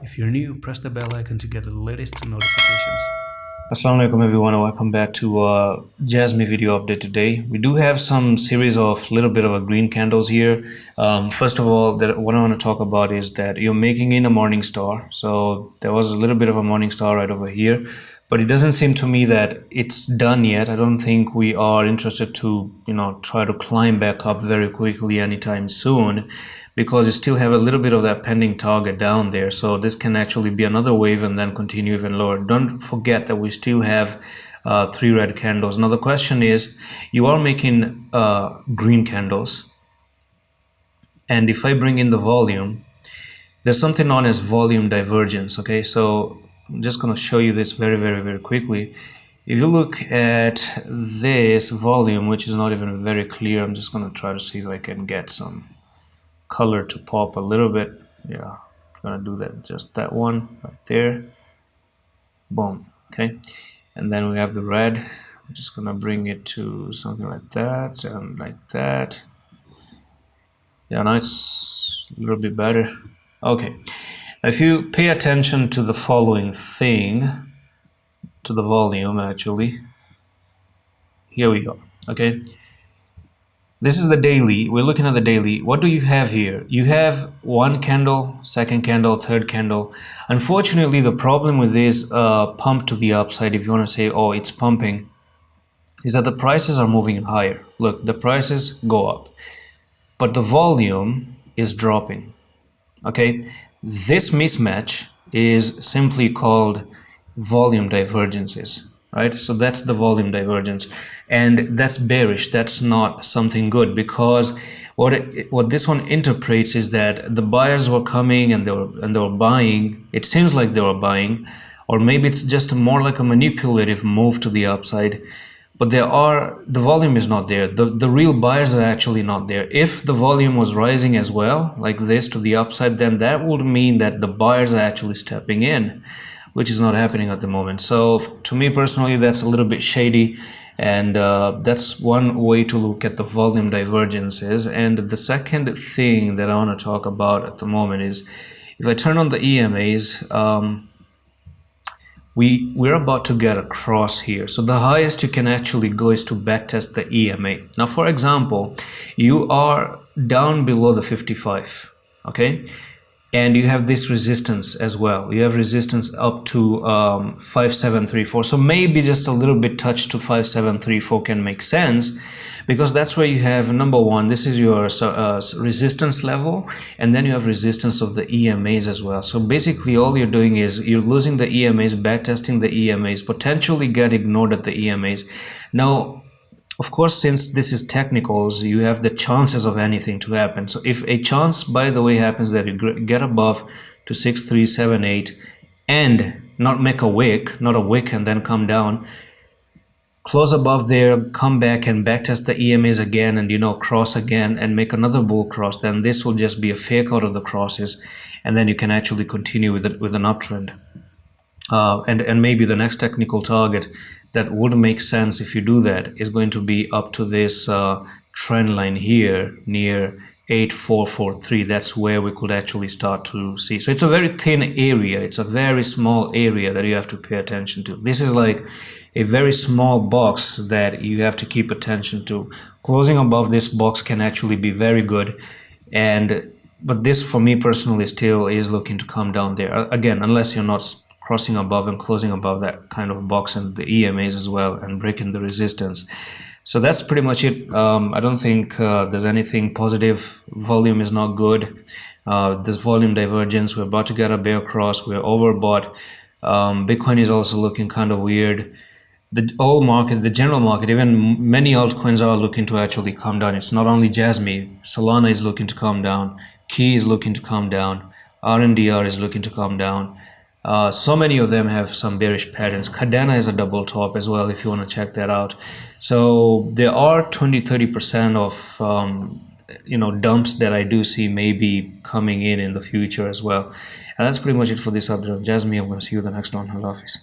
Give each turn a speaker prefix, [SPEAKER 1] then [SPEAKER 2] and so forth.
[SPEAKER 1] If you're new, press the bell icon to get the latest notifications.
[SPEAKER 2] Assalamu alaikum everyone, and welcome back to Jasmy video update today. We do have some series of little bit of a green candles here. First of all, what I want to talk about is that you're making in a morning star. So there was a little bit of a morning star right over here, but it doesn't seem to me that it's done yet. I don't think we are interested to try to climb back up very quickly anytime soon, because you still have a little bit of that pending target down there. So this can actually be another wave and then continue even lower. Don't forget that we still have 3 red candles. Now the question is, you are making green candles, and if I bring in the volume, there's something known as volume divergence. Okay, so I'm just going to show you this very quickly. If you look at this volume, which is not even very clear, I'm just going to try to see if I can get some color to pop a little bit. Yeah, I'm gonna do that, just that one right there. Boom. Okay, and then we have the red. I'm just gonna bring it to something like that and like that. Yeah, now it's a little bit better. Okay, if you pay attention to the following thing, to the volume actually, here we go. Okay, this is the daily. We're looking at the daily. What do you have here? You have one candle, second candle, third candle. Unfortunately, the problem with this pump to the upside, if you want to say, oh, it's pumping, is that the prices are moving higher. Look, the prices go up, but the volume is dropping. Okay, this mismatch is simply called volume divergences, right? So that's the volume divergence, and that's bearish. That's not something good, because what this one interprets is that the buyers were coming and they were buying. It seems like they were buying, or maybe it's just more like a manipulative move to the upside, but the volume is not there. The real buyers are actually not there. If the volume was rising as well, like this to the upside, then that would mean that the buyers are actually stepping in, which is not happening at the moment. So to me personally, that's a little bit shady, and that's one way to look at the volume divergences. And the second thing that I want to talk about at the moment is, if I turn on the EMAs, we're about to get a cross here. So the highest you can actually go is to backtest the EMA. Now, for example, you are down below the 55, okay? And you have this resistance as well. You have resistance up to 5734. So maybe just a little bit touch to 5734 can make sense, because that's where you have, number one, this is your resistance level, and then you have resistance of the EMAs as well. So basically all you're doing is you're losing the EMAs, backtesting the EMAs, potentially get ignored at the EMAs. Now, of course, since this is technicals, you have the chances of anything to happen. So if a chance, by the way, happens that you get above to 6378 and not make a wick, not a wick and then come down, close above there, come back and backtest the EMAs again, and cross again and make another bull cross, then this will just be a fake out of the crosses, and then you can actually continue with it with an uptrend. And maybe the next technical target that would make sense if you do that is going to be up to this trend line here near 8443. That's where we could actually start to see. So it's a very thin area. It's a very small area that you have to pay attention to. This is like a very small box that you have to keep attention to. Closing above this box can actually be very good, but this for me personally still is looking to come down there again, unless you're not crossing above and closing above that kind of box and the EMAs as well and breaking the resistance. So that's pretty much it. I don't think there's anything positive. Volume is not good. This volume divergence, we're about to get a bear cross. We're overbought. Bitcoin is also looking kind of weird. The whole market, the general market, even many altcoins are looking to actually come down. It's not only Jasmy. Solana is looking to come down. Key is looking to come down. RNDR is looking to come down. So many of them have some bearish patterns. Cardano is a double top as well, if you want to check that out. So there are 20-30% of dumps that I do see maybe coming in the future as well. And that's pretty much it for this update of Jasmy. I'm going to see you the next one. Allah Hafiz.